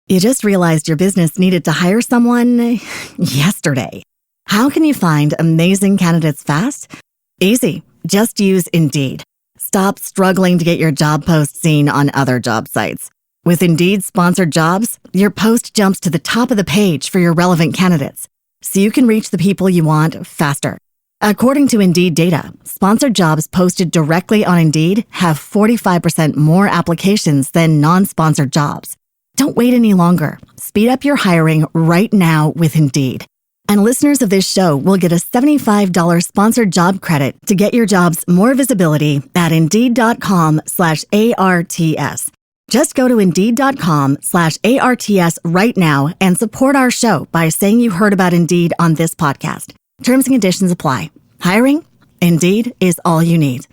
You just realized your business needed to hire someone yesterday. How can you find amazing candidates fast? Easy. Just use Indeed. Stop struggling to get your job post seen on other job sites. With Indeed sponsored jobs, your post jumps to the top of the page for your relevant candidates, so you can reach the people you want faster. According to Indeed data, sponsored jobs posted directly on Indeed have 45% more applications than non-sponsored jobs. Don't wait any longer. Speed up your hiring right now with Indeed. And listeners of this show will get a $75 sponsored job credit to get your jobs more visibility at Indeed.com/ARTS. Just go to Indeed.com/ARTS right now and support our show by saying you heard about Indeed on this podcast. Terms and conditions apply. Hiring? Indeed is all you need.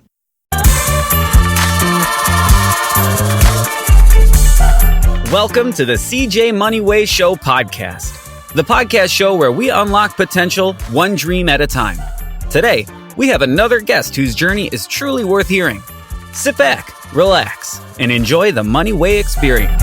Welcome to the CJ Moneyway Show podcast, the podcast show where we unlock potential one dream at a time. Today, we have another guest whose journey is truly worth hearing. Sit back, relax, and enjoy the Moneyway experience.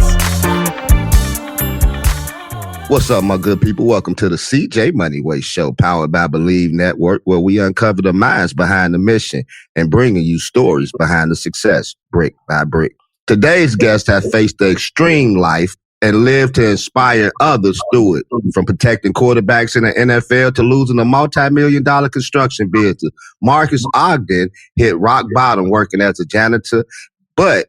What's up, my good people? Welcome to the CJ Moneyway Show, powered by Believe Network, where we uncover the minds behind the mission and bringing you stories behind the success, brick by brick. Today's guest has faced the extreme life and lived to inspire others through it, from protecting quarterbacks in the NFL to losing a multi-million-dollar construction business. Marques Ogden hit rock bottom working as a janitor, but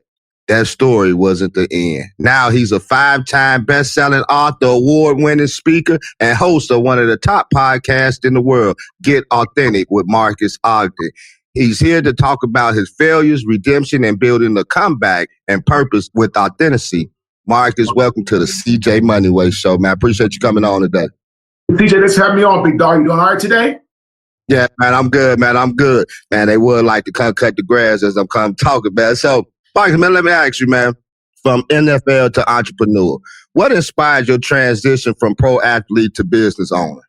that story wasn't the end. Now he's a 5-time best-selling author, award-winning speaker, and host of one of the top podcasts in the world, Get Authentic with Marques Ogden. He's here to talk about his failures, redemption, and building a comeback and purpose with authenticity. Marques, welcome to the CJ Moneyway Show, man. I appreciate you coming on today. CJ, thanks for having me on, big dog. You doing all right today? Yeah, man, I'm good, man. I'm good. Man, they would like to come cut the grass as I'm come talking, man. So, Marques, man, let me ask you, man, from NFL to entrepreneur, what inspired your transition from pro athlete to business owner?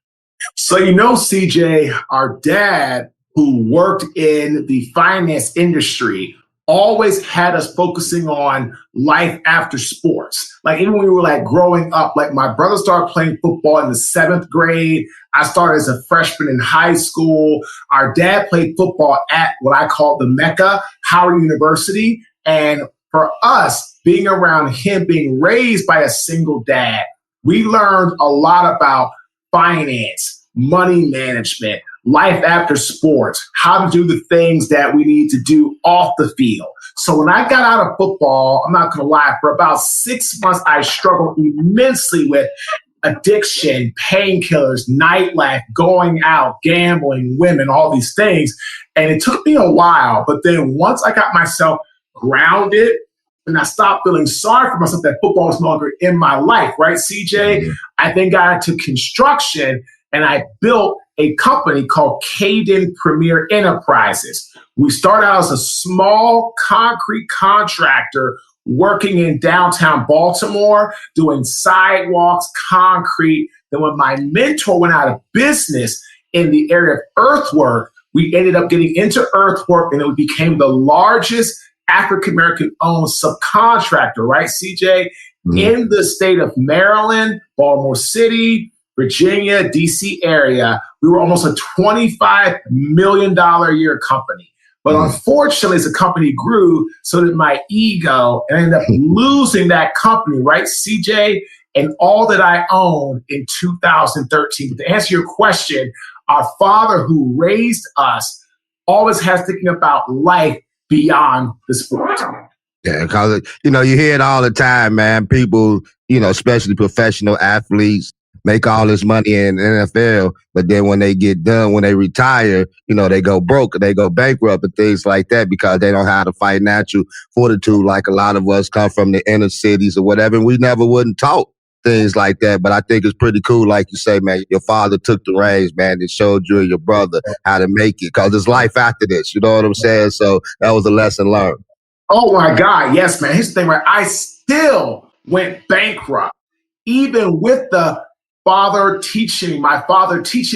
So, CJ, our dad, who worked in the finance industry, always had us focusing on life after sports. Like even when we were growing up, my brother started playing football in the 7th grade. I started as a freshman in high school. Our dad played football at what I call the Mecca, Howard University. And for us, being around him, being raised by a single dad, we learned a lot about finance, money management, life after sports, how to do the things that we need to do off the field. So when I got out of football, I'm not going to lie, for about 6 months, I struggled immensely with addiction, painkillers, nightlife, going out, gambling, women, all these things. And it took me a while. But then once I got myself grounded and I stopped feeling sorry for myself that football was no longer in my life, right, CJ? Mm-hmm. I then got into construction and I built a company called Caden Premier Enterprises. We started out as a small concrete contractor working in downtown Baltimore, doing sidewalks, concrete. Then when my mentor went out of business in the area of earthwork, we ended up getting into earthwork and it became the largest African-American owned subcontractor, right, CJ? Mm-hmm. In the state of Maryland, Baltimore City, Virginia, DC area, we were almost a $25 million a year company. But unfortunately, as the company grew, so did my ego, and I ended up losing that company, right, CJ? And all that I owned in 2013. But to answer your question, our father who raised us always has thinking about life beyond the sport. Yeah, because, you hear it all the time, man. People, especially professional athletes, make all this money in the NFL, but then when they get done, when they retire, they go broke, they go bankrupt and things like that because they don't have the financial fortitude like a lot of us come from the inner cities or whatever. And we never wouldn't taught things like that. But I think it's pretty cool, like you say, man, your father took the reins, man, and showed you and your brother how to make it because there's life after this. You know what I'm saying? So that was a lesson learned. Oh, my God. Yes, man. Here's the thing, right? I still went bankrupt, even with my father teaching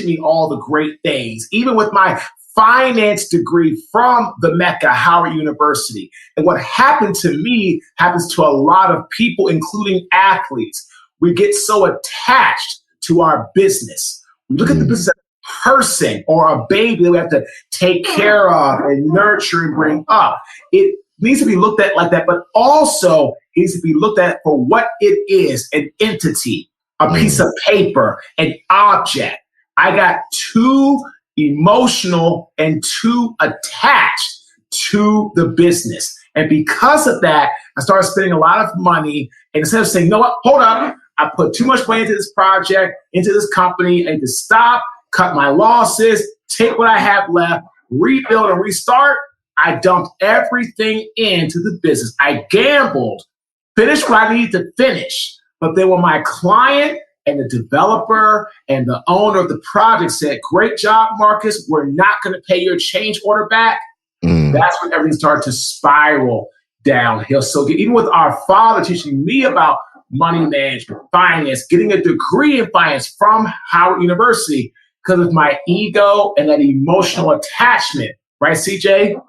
me all the great things, even with my finance degree from the Mecca, Howard University. And what happened to me happens to a lot of people, including athletes. we get so attached to our business. We look at the business as a person or a baby that we have to take care of and nurture and bring up. It needs to be looked at like that, but also it needs to be looked at for what it is, an entity, a piece of paper, an object. I got too emotional and too attached to the business. And because of that, I started spending a lot of money. And instead of saying, you know what, hold up, I put too much money into this project, into this company. I need to stop, cut my losses, take what I have left, rebuild and restart. I dumped everything into the business. I gambled, finished what I needed to finish. But then when my client and the developer and the owner of the project said, great job, Marques, we're not going to pay your change order back, that's when everything started to spiral downhill. So even with our father teaching me about money management, finance, getting a degree in finance from Howard University, because of my ego and that emotional attachment, right, CJ?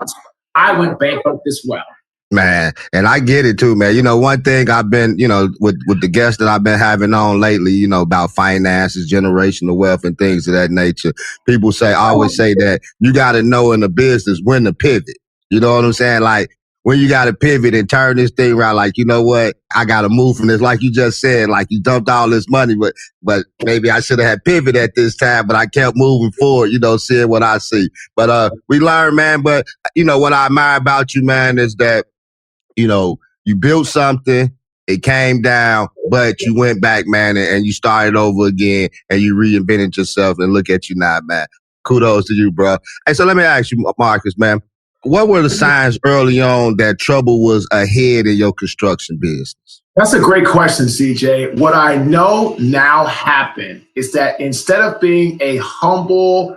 I went bankrupt as well. Man, and I get it too, man. You know, one thing I've been, with the guests that I've been having on lately, about finances, generational wealth and things of that nature. People always say that you got to know in the business when to pivot. You know what I'm saying? Like when you got to pivot and turn this thing around, like, you know what? I got to move from this. Like you just said, like you dumped all this money, but maybe I should have had pivot at this time, but I kept moving forward, seeing what I see. But, we learn, man. But, what I admire about you, man, is that, you built something, it came down, but you went back, man, and you started over again and you reinvented yourself, and look at you now, man. Kudos to you, bro. Hey, so let me ask you, Marques, man, what were the signs early on that trouble was ahead in your construction business? That's a great question, CJ. What I know now happened is that instead of being a humble,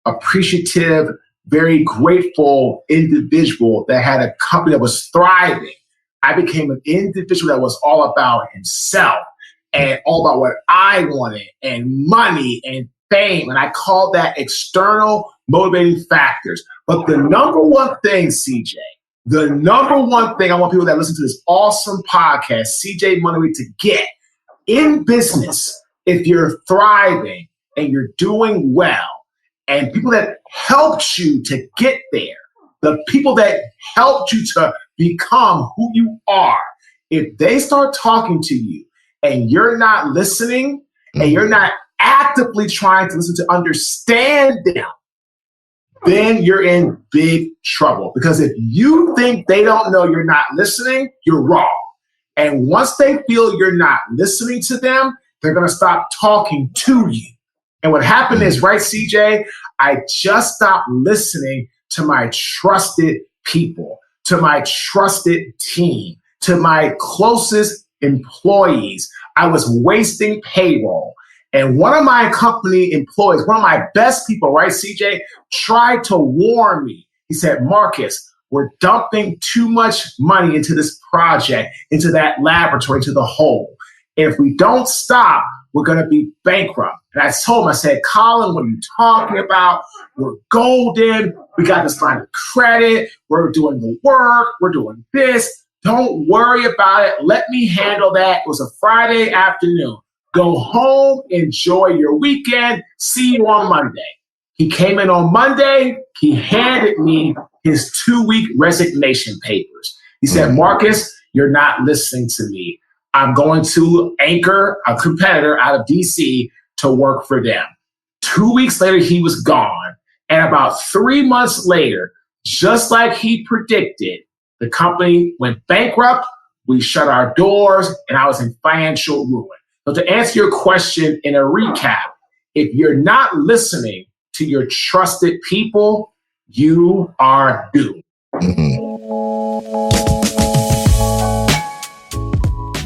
appreciative, very grateful individual that had a company that was thriving, I became an individual that was all about himself and all about what I wanted and money and fame. And I call that external motivating factors. But the number one thing, CJ, the number one thing I want people that listen to this awesome podcast, CJ Moneyway, to get in business, if you're thriving and you're doing well, and people that helped you to get there, the people that helped you to become who you are, if they start talking to you and you're not listening and you're not actively trying to listen to understand them, then you're in big trouble. Because if you think they don't know you're not listening, you're wrong. And once they feel you're not listening to them, they're going to stop talking to you. And what happened is, right, CJ, I just stopped listening to my trusted people, to my trusted team, to my closest employees. I was wasting payroll. And one of my company employees, one of my best people, right, CJ, tried to warn me. He said, Marques, we're dumping too much money into this project, into that laboratory, into the hole. And if we don't stop, we're going to be bankrupt. And I told him, I said, Colin, what are you talking about? We're golden. We got this line of credit. We're doing the work. We're doing this. Don't worry about it. Let me handle that. It was a Friday afternoon. Go home, enjoy your weekend. See you on Monday. He came in on Monday. He handed me his 2-week resignation papers. He said, Marques, you're not listening to me. I'm going to anchor a competitor out of DC to work for them. 2 weeks later, he was gone. And about 3 months later, just like he predicted, the company went bankrupt. We shut our doors and I was in financial ruin. So to answer your question in a recap, if you're not listening to your trusted people, you are doomed.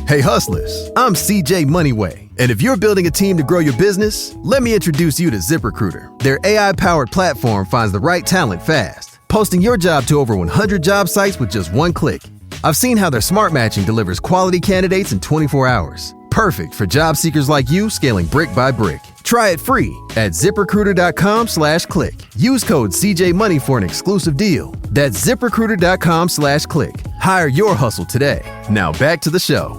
Hey hustlers, I'm CJ Moneyway. And if you're building a team to grow your business, let me introduce you to ZipRecruiter. Their AI-powered platform finds the right talent fast, posting your job to over 100 job sites with just one click. I've seen how their smart matching delivers quality candidates in 24 hours. Perfect for job seekers like you, scaling brick by brick. Try it free at ZipRecruiter.com/click. Use code CJMoney for an exclusive deal. That's ZipRecruiter.com/click. Hire your hustle today. Now back to the show.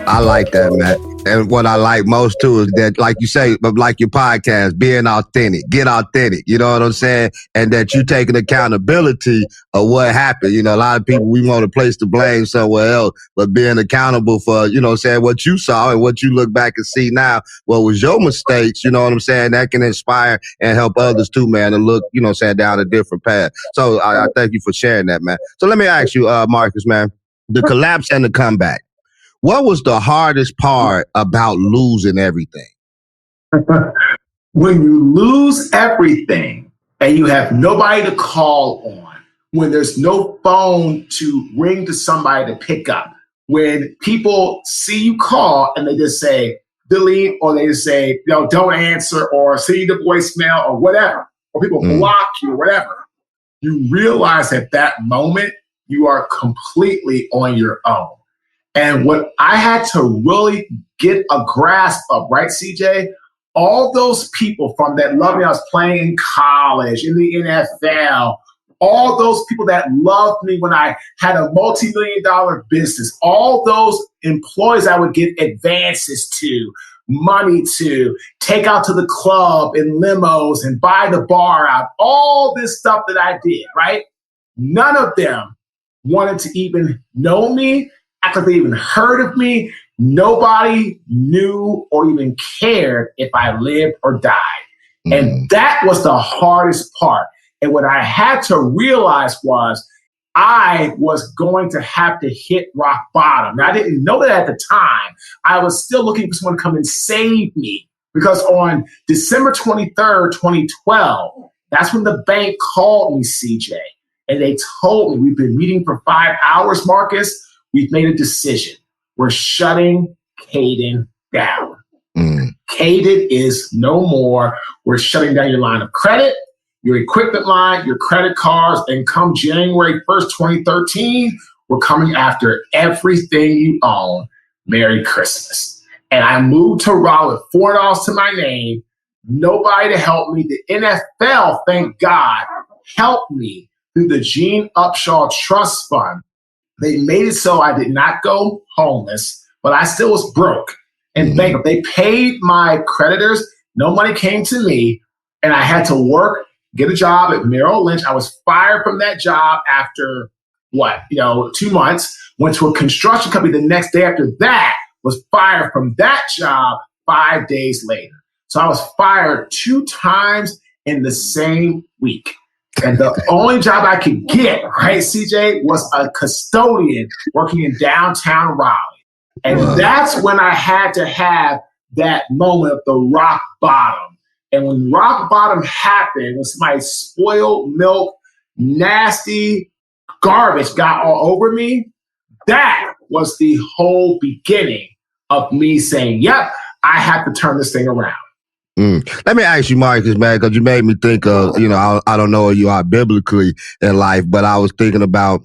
All I like that, man. And what I like most too is that, like you say, like your podcast, being authentic, get authentic. You know what I'm saying? And that you taking accountability of what happened. You know, a lot of people, we want to place the blame somewhere else, but being accountable for, you know what I'm saying, what you saw and what you look back and see now, what was your mistakes, you know what I'm saying? That can inspire and help others too, man, and look, you know what I'm saying, down a different path. So I thank you for sharing that, man. So let me ask you, Marcus, man, the collapse and the comeback. What was the hardest part about losing everything? When you lose everything and you have nobody to call on, when there's no phone to ring to somebody to pick up, when people see you call and they just say delete, or they just say, don't answer, or see the voicemail or whatever, or people block you or whatever, you realize at that moment you are completely on your own. And what I had to really get a grasp of, right, CJ? All those people from that loved me, I was playing in college, in the NFL, all those people that loved me when I had a multi-million-dollar business, all those employees I would get advances to, money to, take out to the club in limos and buy the bar out, all this stuff that I did, right? None of them wanted to even know me, act like they even heard of me. Nobody knew or even cared if I lived or died. And that was the hardest part. And what I had to realize was I was going to have to hit rock bottom. Now, I didn't know that at the time. I was still looking for someone to come and save me, because on December 23rd, 2012, that's when the bank called me, CJ. And they told me, we've been meeting for 5 hours, Marcus. We've made a decision. We're shutting Caden down. Caden is no more. We're shutting down your line of credit, your equipment line, your credit cards, and come January 1st, 2013, we're coming after everything you own. Merry Christmas. And I moved to Raleigh with $4 to my name, nobody to help me. The NFL, thank God, helped me through the Gene Upshaw Trust Fund. They made it so I did not go homeless, but I still was broke and bankrupt. They paid my creditors. No money came to me, and I had to work, get a job at Merrill Lynch. I was fired from that job after 2 months. Went to a construction company the next day after that, was fired from that job 5 days later. So I was fired 2 times in the same week. And the only job I could get, right, CJ, was a custodian working in downtown Raleigh. And that's when I had to have that moment of the rock bottom. And when rock bottom happened, when my spoiled milk, nasty garbage got all over me, that was the whole beginning of me saying, yep, I have to turn this thing around. Let me ask you, Marcus, man, because you made me think of, I don't know where you are biblically in life, but I was thinking about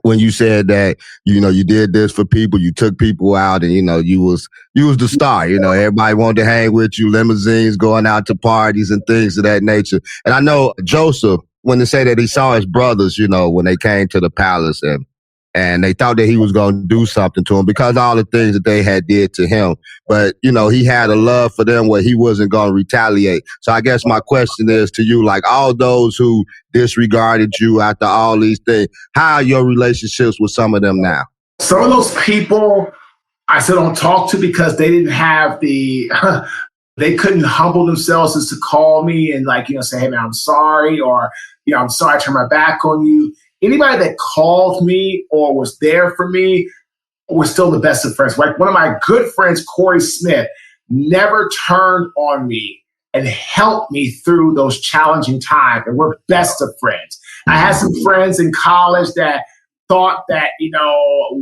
when you said that, you did this for people, you took people out, and, you was the star. Everybody wanted to hang with you, limousines, going out to parties and things of that nature. And I know Joseph, when they say that he saw his brothers, when they came to the palace and they thought that he was going to do something to him because of all the things that they had did to him. But, he had a love for them where he wasn't going to retaliate. So I guess my question is to you, like all those who disregarded you after all these things, how are your relationships with some of them now? Some of those people I still don't talk to because they didn't have they couldn't humble themselves just to call me and say, hey man, I'm sorry, or, I'm sorry I turned my back on you. Anybody that called me or was there for me was still the best of friends. Like one of my good friends, Corey Smith, never turned on me and helped me through those challenging times. And we're best of friends. I had some friends in college that thought that,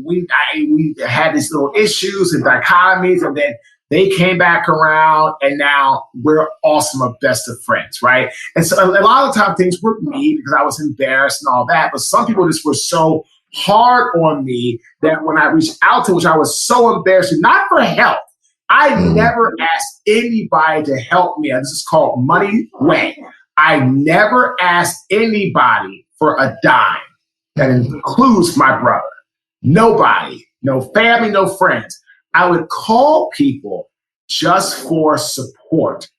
we had these little issues and dichotomies, and then they came back around, and now we're awesome, of best of friends, right? And so a lot of the time things were me because I was embarrassed and all that, but some people just were so hard on me that when I reached out to, which I was so embarrassed, not for help. I never asked anybody to help me. This is called money way. I never asked anybody for a dime. That includes my brother. Nobody, no family, no friends. I would call people just for support,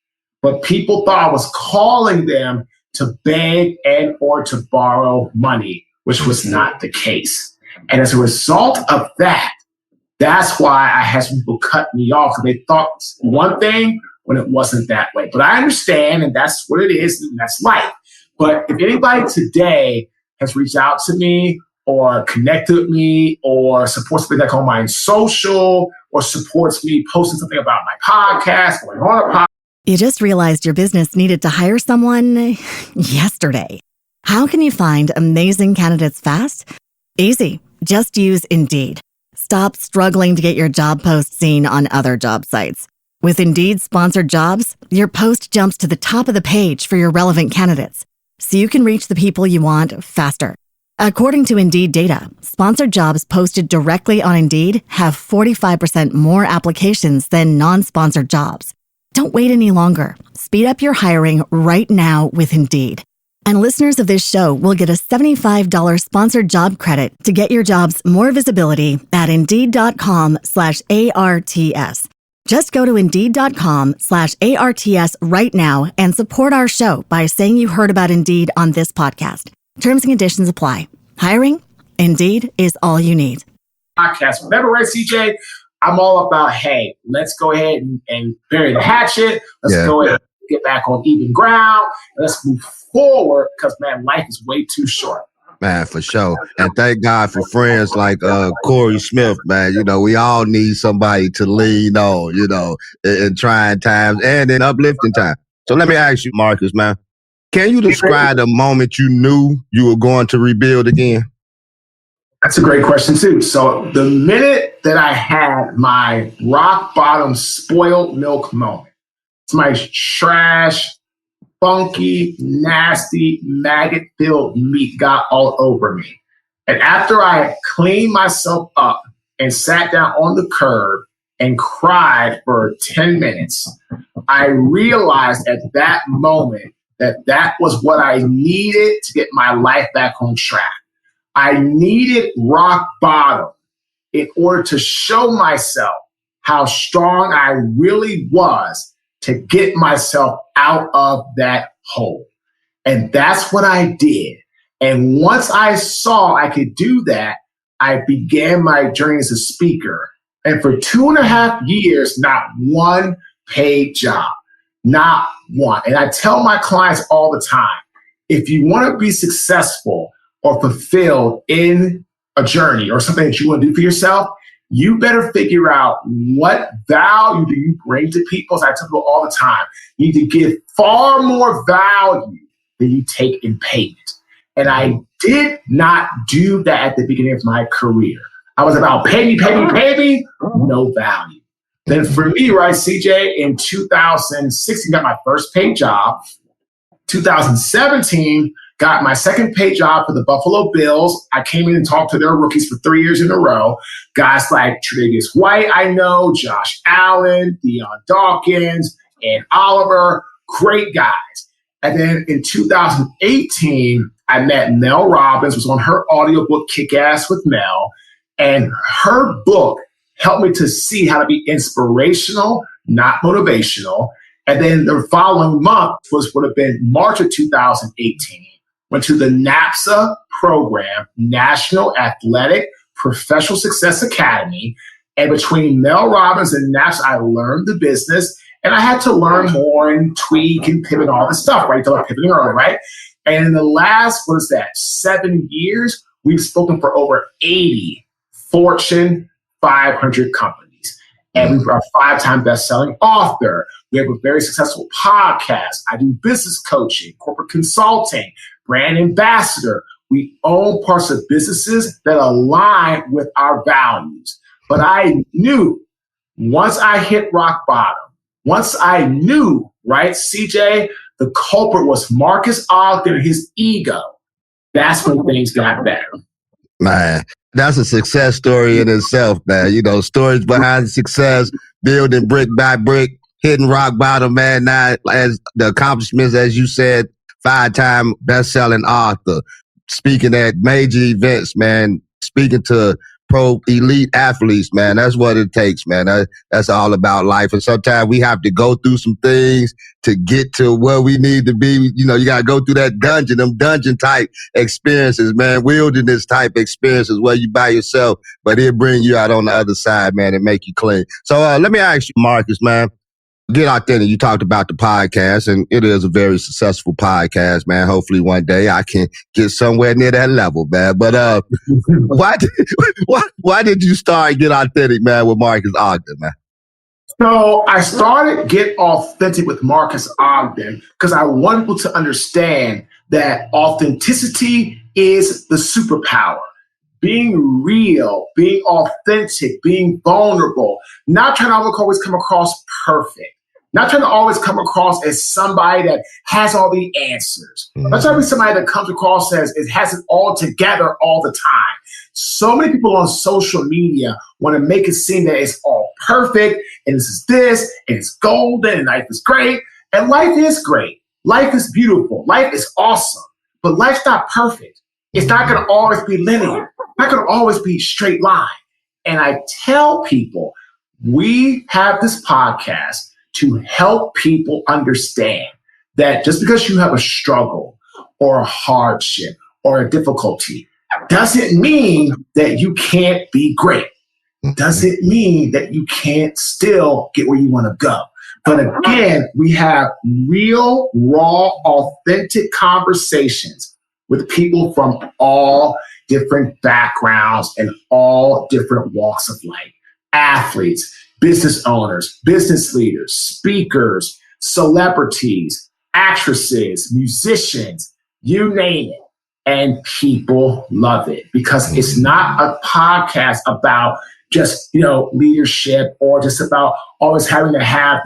but people thought I was calling them to beg and or to borrow money, which was not the case. And as a result of that, that's why I had some people cut me off, because they thought one thing when it wasn't that way. But I understand, and that's what it is, and that's life. But if anybody today has reached out to me or connected with me or supports me like on my social or supports me posting something about my podcast or on a podcast. You just realized your business needed to hire someone yesterday. How can you find amazing candidates fast? Easy. Just use Indeed. Stop struggling to get your job post seen on other job sites. With Indeed sponsored jobs, your post jumps to the top of the page for your relevant candidates, so you can reach the people you want faster. According to Indeed data, sponsored jobs posted directly on Indeed have 45% more applications than non-sponsored jobs. Don't wait any longer. Speed up your hiring right now with Indeed. And listeners of this show will get a $75 sponsored job credit to get your jobs more visibility at Indeed.com/ARTS. Just go to Indeed.com/ARTS right now and support our show by saying you heard about Indeed on this podcast. Terms and conditions apply. Hiring? Indeed is all you need. Podcast, whatever, right, CJ? I'm all about, hey, let's go ahead and bury the hatchet. Let's go ahead and get back on even ground. Let's move forward, because, man, life is way too short. Man, for sure. And thank God for friends like Corey Smith, man. You know, we all need somebody to lean on, you know, in trying times and in uplifting times. So let me ask you, Marcus, man, can you describe the moment you knew you were going to rebuild again? That's a great question, too. So the minute that I had my rock bottom spoiled milk moment, it's my trash, funky, nasty, maggot-filled meat got all over me. And after I cleaned myself up and sat down on the curb and cried for 10 minutes, I realized at that moment that that was what I needed to get my life back on track. I needed rock bottom in order to show myself how strong I really was to get myself out of that hole. And that's what I did. And once I saw I could do that, I began my journey as a speaker. And for 2.5 years, not one paid job, not one. And I tell my clients all the time, if you want to be successful or fulfilled in a journey or something that you want to do for yourself, you better figure out what value do you bring to people. As I tell people all the time, you need to give far more value than you take in payment. And I did not do that at the beginning of my career. I was about pay me, no value. Then for me, right, CJ, in 2016, got my first paid job. 2017, got my second paid job for the Buffalo Bills. I came in and talked to their rookies for 3 years in a row. Guys like Tre'Davious White, I know, Josh Allen, Deion Dawkins, and Oliver, great guys. And then in 2018, I met Mel Robbins, was on her audiobook, Kick Ass with Mel. And her book helped me to see how to be inspirational, not motivational. And then the following month would have been March of 2018. Went to the NAPSA program, National Athletic Professional Success Academy. And between Mel Robbins and NAPSA, I learned the business. And I had to learn more and tweak and pivot and all this stuff, right? Talk about pivoting early, right? And in the last, 7 years, we've spoken for over 80 Fortune 500 companies. And we are a 5-time best-selling author. We have a very successful podcast. I do business coaching, corporate consulting, brand ambassador. We own parts of businesses that align with our values. But I knew once I hit rock bottom, once I knew, right, CJ, the culprit was Marques Ogden and his ego, that's when things got better. Man, that's a success story in itself, man. You know, stories behind success, building brick by brick, hitting rock bottom, man. Now, as the accomplishments, as you said, 5-time best-selling author, speaking at major events, man, speaking to pro elite athletes, man. That's what it takes, man. That's all about life. And sometimes we have to go through some things to get to where we need to be. You know, you got to go through that dungeon, them dungeon type experiences, man. Wilderness type experiences where you by yourself, but it'll bring you out on the other side, man, and make you clean. So let me ask you, Marques, man. Get authentic. You talked about the podcast, and it is a very successful podcast, man. Hopefully one day I can get somewhere near that level, man. But why did you start Get Authentic, man, with Marques Ogden, man? So I started Get Authentic with Marques Ogden because I want people to understand that authenticity is the superpower. Being real, being authentic, being vulnerable, not trying to always come across perfect, not trying to always come across as somebody that has all the answers. Not trying to be somebody that comes across as it has it all together all the time. So many people on social media want to make it seem that it's all perfect and this and it's golden and life is great. And life is great. Life is beautiful. Life is awesome. But life's not perfect. It's not going to always be linear. It's not going to always be straight line. And I tell people, we have this podcast to help people understand that just because you have a struggle or a hardship or a difficulty doesn't mean that you can't be great. Doesn't mean that you can't still get where you want to go. But again, we have real, raw, authentic conversations with people from all different backgrounds and all different walks of life. Athletes, business owners, business leaders, speakers, celebrities, actresses, musicians, you name it. And people love it because it's not a podcast about just, leadership or just about always having to have,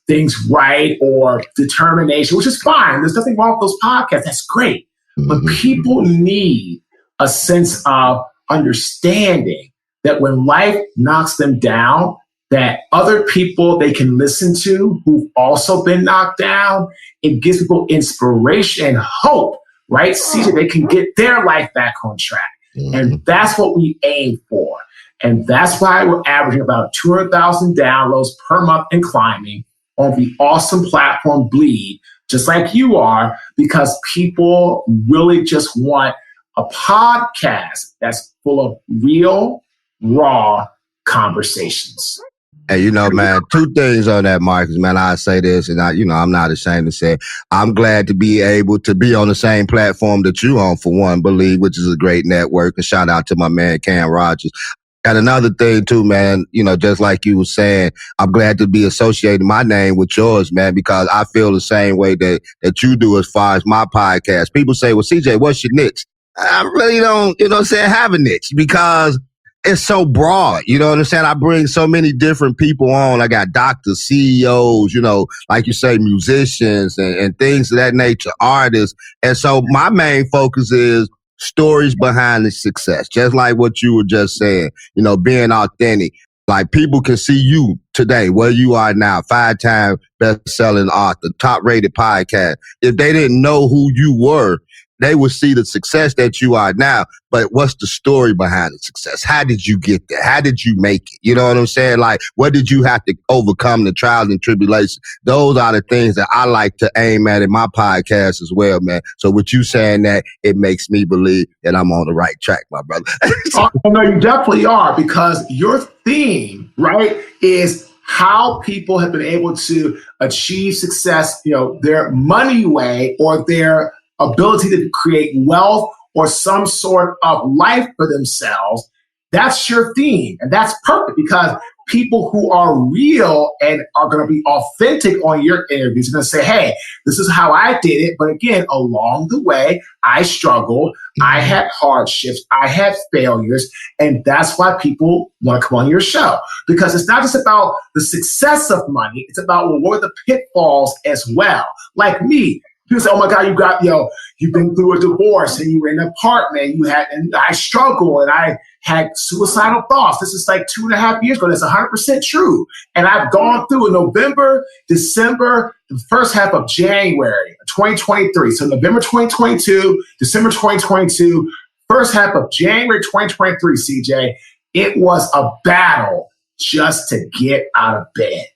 things right or determination, which is fine. There's nothing wrong with those podcasts. That's great. But people need a sense of understanding that when life knocks them down, that other people they can listen to who've also been knocked down. It gives people inspiration and hope, right? See that they can get their life back on track. And that's what we aim for. And that's why we're averaging about 200,000 downloads per month and climbing on the awesome platform Bleed, just like you are, because people really just want a podcast that's full of real, raw conversations. Hey, man, two things on that, Marques, man. I say this, and I'm not ashamed to say, I'm glad to be able to be on the same platform that you on, for one, Believe, which is a great network. And shout out to my man, Cam Rogers. And another thing too, man, just like you were saying, I'm glad to be associating my name with yours, man, because I feel the same way that you do as far as my podcast. People say, well, CJ, what's your niche? I really don't, have a niche because it's so broad. You know what I'm saying? I bring so many different people on. I got doctors, CEOs, like you say, musicians and things of that nature, artists. And so my main focus is stories behind the success, just like what you were just saying, being authentic. Like people can see you today, where you are now, 5-time best-selling author, top-rated podcast. If they didn't know who you were, they would see the success that you are now. But what's the story behind the success? How did you get there? How did you make it? You know what I'm saying? Like, what did you have to overcome, the trials and tribulations? Those are the things that I like to aim at in my podcast as well, man. So with you saying that, it makes me believe that I'm on the right track, my brother. No, you definitely are, because your theme, right, is how people have been able to achieve success, their money way or their ability to create wealth or some sort of life for themselves. That's your theme. And that's perfect because people who are real and are going to be authentic on your interviews are going to say, hey, this is how I did it. But again, along the way, I struggled. I had hardships. I had failures. And that's why people want to come on your show, because it's not just about the success of money. It's about, well, what are the pitfalls as well? Like me. People say, oh my God, you've been through a divorce and you were in an apartment, and I struggled and I had suicidal thoughts. This is like 2.5 years ago. That's 100% true. And I've gone through in November, December, the first half of January 2023. So November 2022, December 2022, first half of January 2023, CJ, it was a battle just to get out of bed.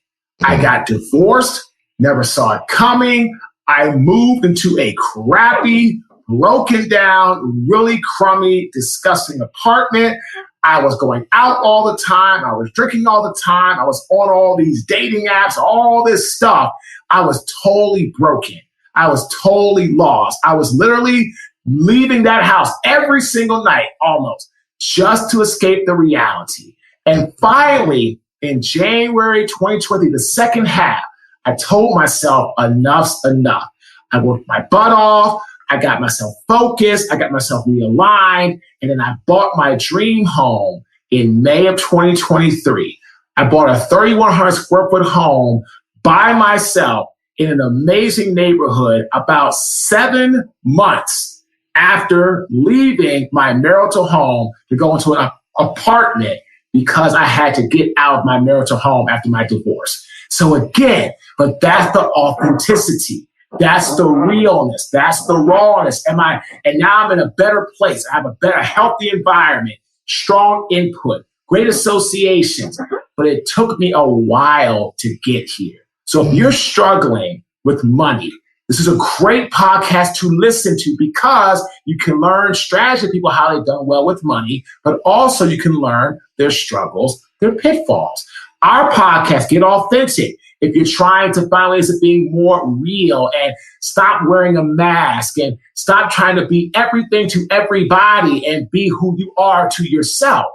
I got divorced, never saw it coming. I moved into a crappy, broken down, really crummy, disgusting apartment. I was going out all the time. I was drinking all the time. I was on all these dating apps, all this stuff. I was totally broken. I was totally lost. I was literally leaving that house every single night, almost, just to escape the reality. And finally, in January 2020, the second half, I told myself enough's enough. I worked my butt off. I got myself focused. I got myself realigned. And then I bought my dream home in May of 2023. I bought a 3,100 square foot home by myself in an amazing neighborhood about 7 months after leaving my marital home to go into an apartment because I had to get out of my marital home after my divorce. So again, but that's the authenticity. That's the realness. That's the rawness. And now I'm in a better place. I have a better, healthy environment, strong input, great associations. But it took me a while to get here. So if you're struggling with money, this is a great podcast to listen to because you can learn strategy of people, how they've done well with money, but also you can learn their struggles, their pitfalls. Our podcast, Get Authentic. If you're trying to find ways of being more real and stop wearing a mask and stop trying to be everything to everybody and be who you are to yourself,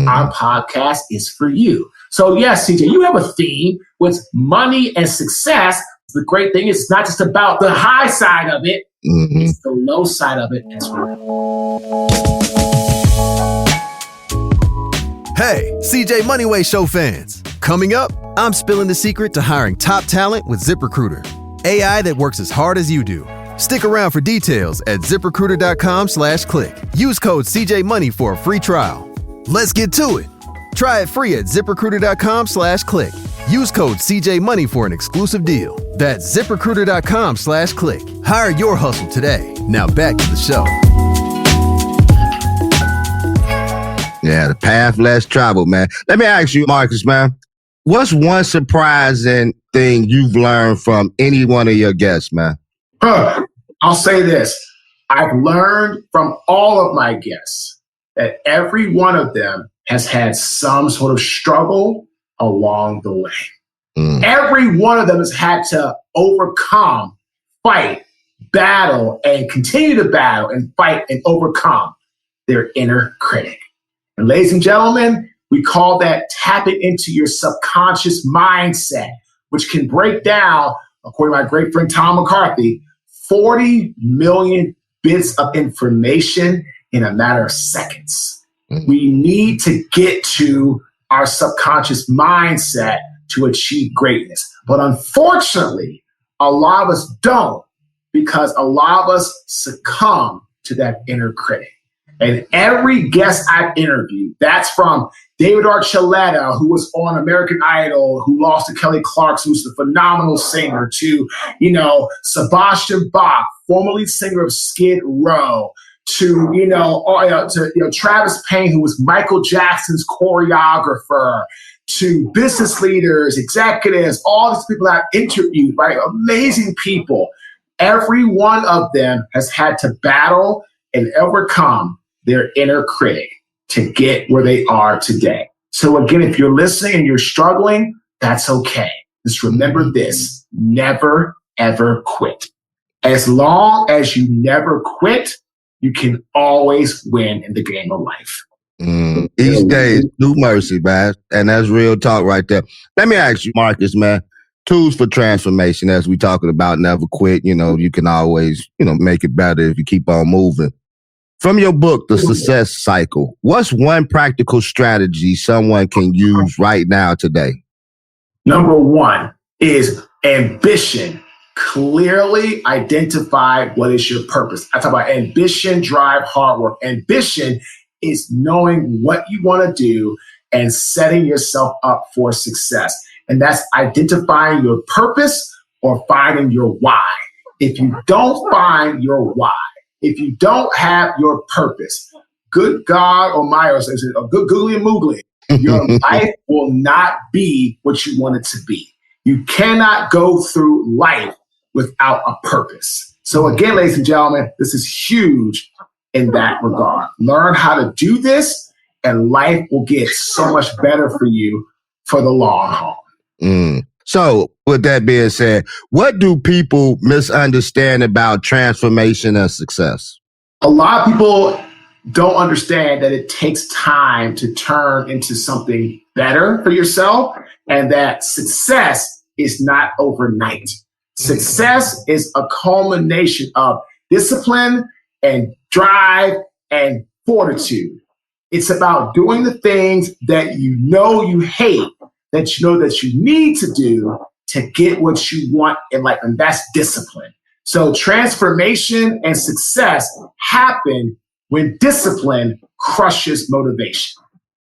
our podcast is for you. So yes, CJ, you have a theme with money and success. The great thing is it's not just about the high side of it, it's the low side of it as well. Hey, CJ Moneyway Show fans. Coming up, I'm spilling the secret to hiring top talent with ZipRecruiter. AI that works as hard as you do. Stick around for details at ZipRecruiter.com/click. Use code CJMoney for a free trial. Let's get to it. Try it free at ZipRecruiter.com/click. Use code CJMoney for an exclusive deal. That's ZipRecruiter.com/click. Hire your hustle today. Now back to the show. Yeah, the path less traveled, man. Let me ask you, Marques, man, what's one surprising thing you've learned from any one of your guests, man? I'll say this. I've learned from all of my guests that every one of them has had some sort of struggle along the way. Every one of them has had to overcome, fight, battle, and continue to battle and fight and overcome their inner critic. And ladies and gentlemen, we call that tapping into your subconscious mindset, which can break down, according to my great friend Tom McCarthy, 40 million bits of information in a matter of seconds. We need to get to our subconscious mindset to achieve greatness. But unfortunately, a lot of us don't, because a lot of us succumb to that inner critic. And every guest I've interviewed, that's from David Archuleta, who was on American Idol, who lost to Kelly Clarkson, who's a phenomenal singer, to, Sebastian Bach, formerly singer of Skid Row, to Travis Payne, who was Michael Jackson's choreographer, to business leaders, executives, all these people I've interviewed, right? Amazing people. Every one of them has had to battle and overcome their inner critic to get where they are today. So again, if you're listening and you're struggling, that's okay. Just remember this: never, ever quit. As long as you never quit, you can always win in the game of life. Each day is new mercy, man. And that's real talk right there. Let me ask you, Marques, man, tools for transformation, as we talking about never quit. You can always, make it better if you keep on moving. From your book, The Success Cycle, what's one practical strategy someone can use right now today? Number one is ambition. Clearly identify what is your purpose. I talk about ambition, drive, hard work. Ambition is knowing what you want to do and setting yourself up for success. And that's identifying your purpose or finding your why. If you don't find your why, if you don't have your purpose, good God Almighty, or is it a good googly and moogly, your life will not be what you want it to be. You cannot go through life without a purpose. So again, ladies and gentlemen, this is huge in that regard. Learn how to do this, and life will get so much better for you for the long haul. So with that being said, what do people misunderstand about transformation and success? A lot of people don't understand that it takes time to turn into something better for yourself, and that success is not overnight. Success is a culmination of discipline and drive and fortitude. It's about doing the things that you hate, that you know that you need to do to get what you want in life, and that's discipline. So transformation and success happen when discipline crushes motivation.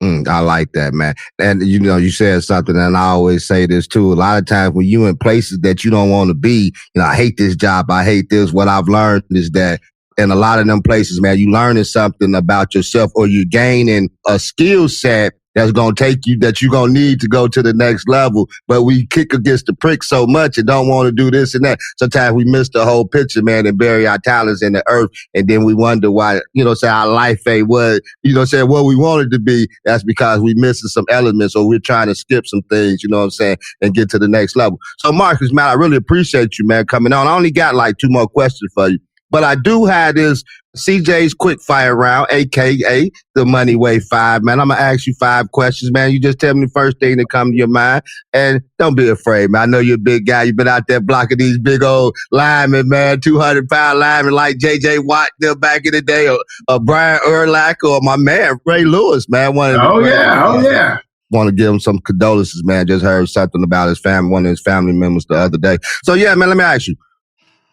I like that, man. And, you said something, and I always say this too. A lot of times when you're in places that you don't want to be, I hate this job, I hate this. What I've learned is that in a lot of them places, man, you learning something about yourself, or you gaining a skill set that's going to take you, that you're going to need to go to the next level. But we kick against the prick so much and don't want to do this and that. Sometimes we miss the whole picture, man, and bury our talents in the earth. And then we wonder why, our life ain't what, what we wanted to be. That's because we missing some elements, or we're trying to skip some things, and get to the next level. So Marques, man, I really appreciate you, man, coming on. I only got like 2 more questions for you. But I do have this CJ's quick fire round, a.k.a. the Moneyway 5, man. I'm going to ask you 5 questions, man. You just tell me the first thing that comes to your mind. And don't be afraid, man. I know you're a big guy. You've been out there blocking these big old linemen, man, 200-pound linemen like J.J. Watt there back in the day, or Brian Urlacher, or my man, Ray Lewis, man. Oh, yeah. Want to give him some condolences, man. Just heard something about his family, one of his family members the other day. So, yeah, man, let me ask you.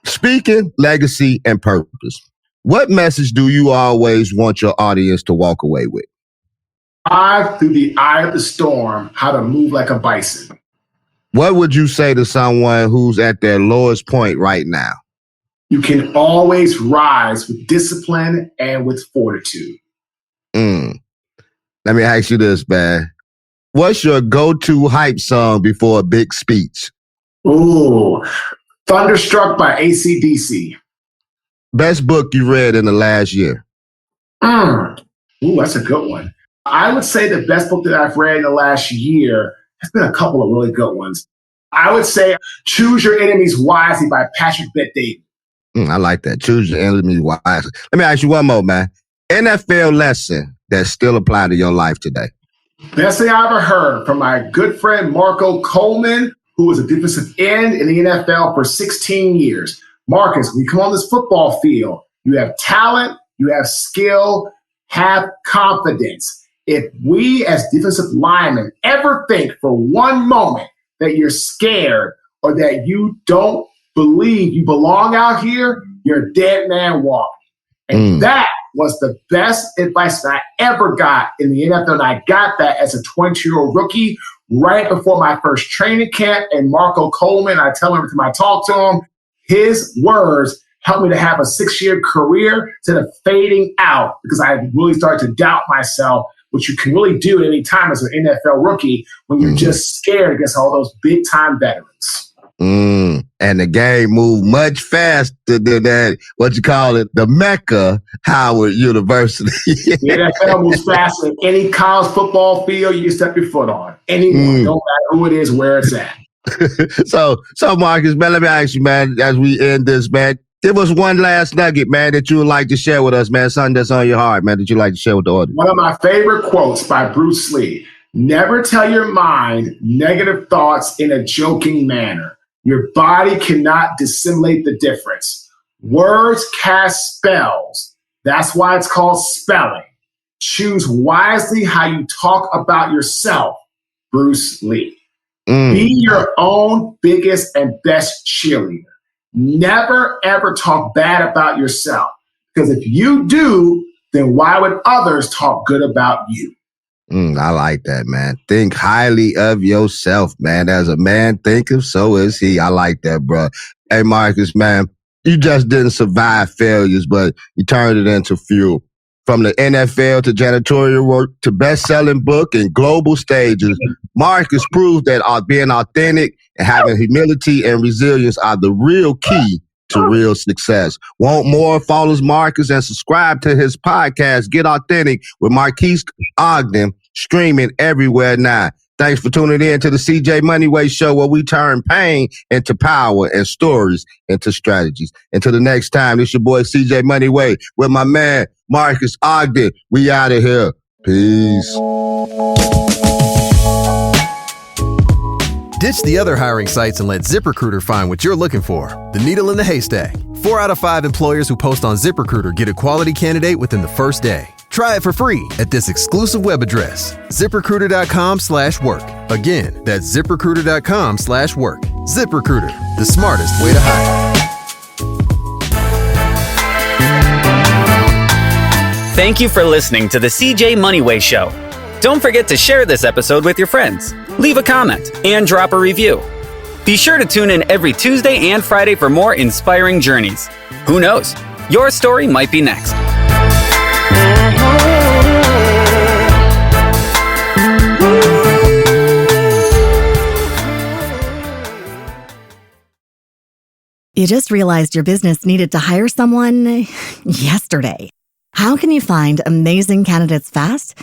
Speaking, legacy, and purpose, what message do you always want your audience to walk away with? Thrive through the eye of the storm, how to move like a bison. What would you say to someone who's at their lowest point right now? You can always rise with discipline and with fortitude. Let me ask you this, man. What's your go-to hype song before a big speech? Ooh, Thunderstruck by AC/DC. Best book you read in the last year? Ooh, that's a good one. I would say the best book that I've read in the last year, there's been a couple of really good ones. I would say Choose Your Enemies Wisely by Patrick Bet-David. I like that. Choose Your Enemies Wisely. Let me ask you one more, man. NFL lesson that still apply to your life today? Best thing I ever heard from my good friend Marco Coleman, who was a defensive end in the NFL for 16 years. Marques, when you come on this football field, you have talent, you have skill, have confidence. If we as defensive linemen ever think for one moment that you're scared or that you don't believe you belong out here, you're a dead man walking. And that was the best advice that I ever got in the NFL. And I got that as a 20-year-old rookie right before my first training camp. And Marco Coleman, I tell him every time I talk to him, his words helped me to have a 6-year career instead of fading out, because I really started to doubt myself, which you can really do at any time as an NFL rookie when you're just scared against all those big-time veterans. And the game moved much faster than that, the Mecca, Howard University. The NFL moves faster than any college football field you can step your foot on. Anyone, no matter who it is, where it's at. So Marques, man, let me ask you, man, as we end this, man, give us one last nugget, man, that you would like to share with us, man, something that's on your heart, man, that you'd like to share with the audience. One of my favorite quotes by Bruce Lee: never tell your mind negative thoughts in a joking manner. Your body cannot dissimulate the difference. Words cast spells. That's why it's called spelling. Choose wisely how you talk about yourself. Bruce Lee. Be your own biggest and best cheerleader. Never, ever talk bad about yourself. Because if you do, then why would others talk good about you? I like that, man. Think highly of yourself, man. As a man thinketh, so is he. I like that, bro. Hey, Marques, man, you just didn't survive failures, but you turned it into fuel. From the NFL to janitorial work to best-selling book and global stages, Marques proves that being authentic and having humility and resilience are the real key to real success. Want more? Follow Marques and subscribe to his podcast, Get Authentic with Marques Ogden, streaming everywhere now. Thanks for tuning in to the CJ Moneyway Show, where we turn pain into power and stories into strategies. Until the next time, it's your boy CJ Moneyway with my man Marques Ogden. We out of here. Peace. Ditch the other hiring sites and let ZipRecruiter find what you're looking for. The needle in the haystack. 4 out of 5 employers who post on ZipRecruiter get a quality candidate within the first day. Try it for free at this exclusive web address, ZipRecruiter.com/work. Again, that's ZipRecruiter.com/work. ZipRecruiter, the smartest way to hire. Thank you for listening to the CJ Moneyway Show. Don't forget to share this episode with your friends, leave a comment, and drop a review. Be sure to tune in every Tuesday and Friday for more inspiring journeys. Who knows? Your story might be next. You just realized your business needed to hire someone yesterday. How can you find amazing candidates fast?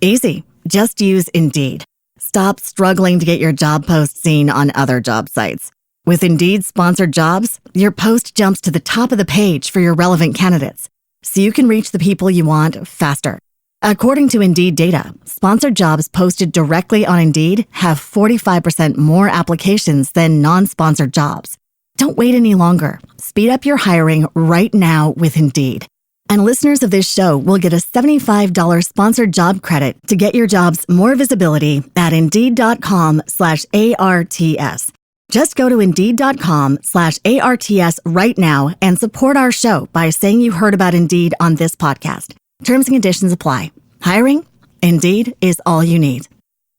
Easy. Just use Indeed. Stop struggling to get your job post seen on other job sites. With Indeed sponsored jobs, your post jumps to the top of the page for your relevant candidates, so you can reach the people you want faster. According to Indeed data, sponsored jobs posted directly on Indeed have 45% more applications than non-sponsored jobs. Don't wait any longer. Speed up your hiring right now with Indeed. And listeners of this show will get a $75 sponsored job credit to get your jobs more visibility at Indeed.com/ARTS. Just go to Indeed.com/ARTS right now and support our show by saying you heard about Indeed on this podcast. Terms and conditions apply. Hiring? Indeed is all you need.